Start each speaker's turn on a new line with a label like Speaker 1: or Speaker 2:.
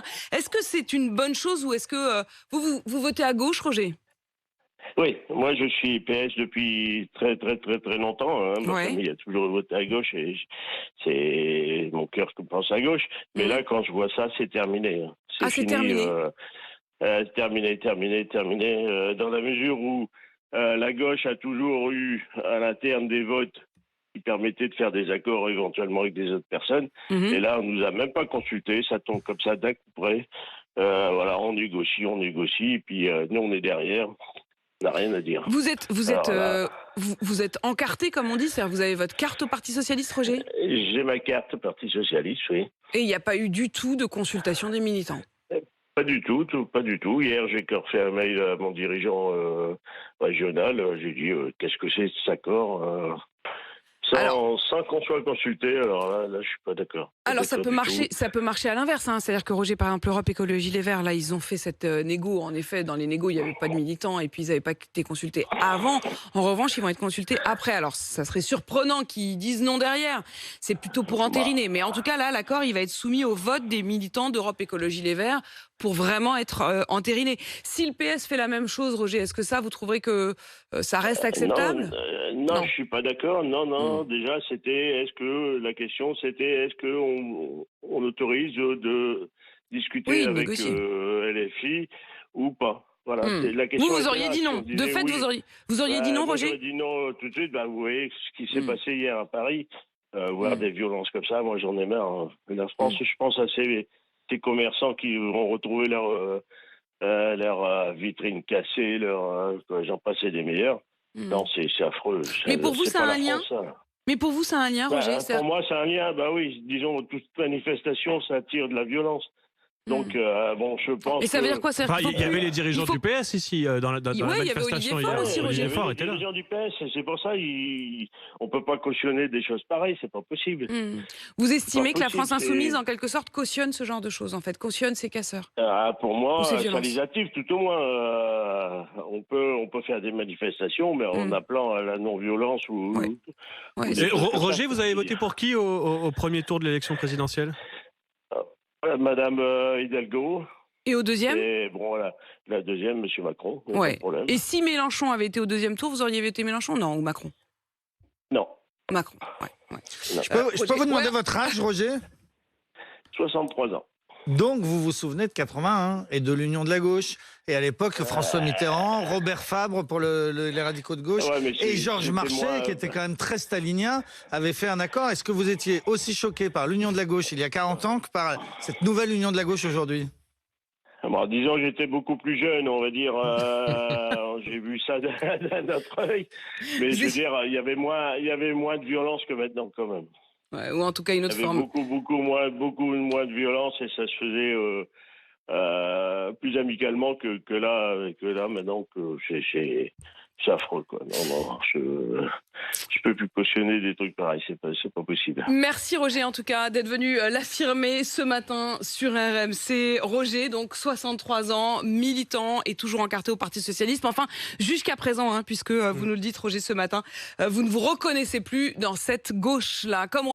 Speaker 1: souvenir. Est-ce que c'est une bonne chose ou est-ce que vous votez à gauche, Roger?
Speaker 2: Oui, moi je suis PS depuis très très très très longtemps. Ma
Speaker 1: Ouais.
Speaker 2: famille a toujours voté à gauche et c'est mon cœur qui pense à gauche. Mais là, quand je vois ça, c'est terminé. C'est
Speaker 1: Ah, c'est
Speaker 2: fini.
Speaker 1: terminé.
Speaker 2: Terminé. Dans la mesure où la gauche a toujours eu à l'interne des votes qui permettaient de faire des accords éventuellement avec des autres personnes.
Speaker 1: Mhm.
Speaker 2: Et là, on nous a même pas consulté. Ça tombe comme ça d'un coup près. Voilà, on négocie. Et puis nous, on est derrière. On n'a rien à dire.
Speaker 1: Vous êtes,
Speaker 2: Alors là,
Speaker 1: vous êtes encarté, comme on dit, c'est-à-dire vous avez votre carte au Parti Socialiste, Roger?
Speaker 2: j'ai ma carte Parti Socialiste, oui.
Speaker 1: Et il n'y a pas eu du tout de consultation des militants?
Speaker 2: Pas du tout, pas du tout. Hier, j'ai refait un mail à mon dirigeant régional. J'ai dit qu'est-ce que c'est cet accord
Speaker 1: Alors,
Speaker 2: sans qu'on soit consulté. Alors là, je suis pas d'accord. Pas
Speaker 1: Alors ça
Speaker 2: d'accord
Speaker 1: peut
Speaker 2: du
Speaker 1: marcher,
Speaker 2: tout.
Speaker 1: ça peut marcher à l'inverse. C'est-à-dire que Roger, par exemple, Europe Écologie Les Verts, là, ils ont fait cette négo. En effet, dans les négos, il n'y avait pas de militants et puis ils n'avaient pas été consultés avant. En revanche, ils vont être consultés après. Alors, ça serait surprenant qu'ils disent non derrière. C'est plutôt pour
Speaker 2: Bah,
Speaker 1: entériner. Mais en tout cas, là, l'accord, il va être soumis au vote des militants d'Europe Écologie Les Verts pour vraiment être entériné. Si le PS fait la même chose, Roger, est-ce que ça, vous trouverez que ça reste acceptable?
Speaker 2: non,
Speaker 1: Non.
Speaker 2: je suis pas d'accord. Non.
Speaker 1: Hmm.
Speaker 2: Déjà, la question, c'était est-ce que on autorise de discuter
Speaker 1: Oui,
Speaker 2: avec
Speaker 1: négocier.
Speaker 2: LFI ou pas. Voilà,
Speaker 1: Hmm.
Speaker 2: la
Speaker 1: Vous,
Speaker 2: question
Speaker 1: vous
Speaker 2: était
Speaker 1: auriez
Speaker 2: là.
Speaker 1: dit
Speaker 2: Si on
Speaker 1: non. De
Speaker 2: disait
Speaker 1: fait,
Speaker 2: oui,
Speaker 1: vous auriez dit non,
Speaker 2: moi j'aurais
Speaker 1: Roger?
Speaker 2: dit non tout de suite. Vous voyez ce qui s'est
Speaker 1: Hmm.
Speaker 2: passé hier à Paris, voir
Speaker 1: Hmm.
Speaker 2: des violences comme ça, moi j'en ai marre. La France,
Speaker 1: Hmm.
Speaker 2: je pense à ces commerçants qui vont retrouver leur vitrine cassée, j'en passais des meilleurs.
Speaker 1: Hmm.
Speaker 2: Non, c'est affreux.
Speaker 1: Mais pour vous,
Speaker 2: C'est
Speaker 1: ça
Speaker 2: pas
Speaker 1: a
Speaker 2: la
Speaker 1: un lien?
Speaker 2: France, ça.
Speaker 1: Mais pour vous, ça a un lien, Roger?
Speaker 2: Pour moi, c'est un lien. Bah oui, disons, toute manifestation, ça attire de la violence.
Speaker 1: Hmm.
Speaker 2: Donc, bon, je pense
Speaker 1: Et ça veut dire
Speaker 2: que...
Speaker 1: quoi?
Speaker 3: Enfin, il y avait les dirigeants du PS ici dans la
Speaker 1: Ouais, il y avait Olivier
Speaker 3: manifestation
Speaker 1: Faure
Speaker 3: hier.
Speaker 1: aussi,
Speaker 2: Il y
Speaker 1: Roger.
Speaker 3: Olivier
Speaker 2: avait
Speaker 3: Faure
Speaker 2: les
Speaker 3: était là.
Speaker 2: dirigeants du PS, c'est pour ça on peut pas cautionner des choses pareilles, c'est pas possible.
Speaker 1: Hmm. Vous
Speaker 2: C'est pas
Speaker 1: estimez que la
Speaker 2: possible,
Speaker 1: France Insoumise, en quelque sorte, cautionne ce genre de choses, en fait, cautionne ces casseurs
Speaker 2: Pour
Speaker 1: ou ces
Speaker 2: moi, ça
Speaker 1: violences?
Speaker 2: les active tout au moins. On peut faire des manifestations, mais en
Speaker 1: Hmm.
Speaker 2: appelant à la non-violence
Speaker 1: Ouais.
Speaker 2: ou
Speaker 1: Ouais,
Speaker 2: des
Speaker 3: Et
Speaker 2: choses comme ça,
Speaker 3: Roger, vous
Speaker 2: faut
Speaker 3: avez
Speaker 2: le
Speaker 3: voté
Speaker 2: dire.
Speaker 3: pour qui au premier tour de l'élection présidentielle?
Speaker 2: Madame Hidalgo,
Speaker 1: Et au deuxième?
Speaker 2: et bon, voilà, la deuxième, Monsieur Macron, il n'y a pas de
Speaker 1: Ouais.
Speaker 2: problème.
Speaker 1: Et si Mélenchon avait été au deuxième tour, vous auriez voté Mélenchon? Non, ou Macron?
Speaker 2: Non,
Speaker 1: Macron, ouais.
Speaker 2: non.
Speaker 4: Je peux
Speaker 1: Roger,
Speaker 4: vous demander
Speaker 1: ouais.
Speaker 4: votre âge, Roger?
Speaker 2: 63 ans.
Speaker 4: Donc, vous vous souvenez de 81 et de l'Union de la gauche. Et à l'époque, François Mitterrand, Robert Fabre pour les radicaux de gauche
Speaker 2: Ouais, mais
Speaker 4: et Georges
Speaker 2: c'était
Speaker 4: Marchais,
Speaker 2: moi,
Speaker 4: qui était quand même très stalinien, avaient fait un accord. Est-ce que vous étiez aussi choqué par l'Union de la gauche il y a 40 ans que par cette nouvelle Union de la gauche aujourd'hui?
Speaker 2: bon, disons, j'étais beaucoup plus jeune, on va dire. J'ai vu ça d'un autre œil. Mais je veux dire, il y avait moins de violence que maintenant, quand même.
Speaker 1: Ouais, ou en tout cas une
Speaker 2: Il
Speaker 1: autre
Speaker 2: y avait
Speaker 1: forme.
Speaker 2: beaucoup moins de violence et ça se faisait plus amicalement que là maintenant que c'est affreux, quoi. Non, je peux plus cautionner des trucs pareils, c'est pas possible.
Speaker 1: Merci Roger en tout cas d'être venu l'affirmer ce matin sur RMC. Roger, donc 63 ans, militant et toujours encarté au Parti Socialiste. Mais enfin, jusqu'à présent, puisque vous nous le dites Roger ce matin, vous ne vous reconnaissez plus dans cette gauche-là. Comme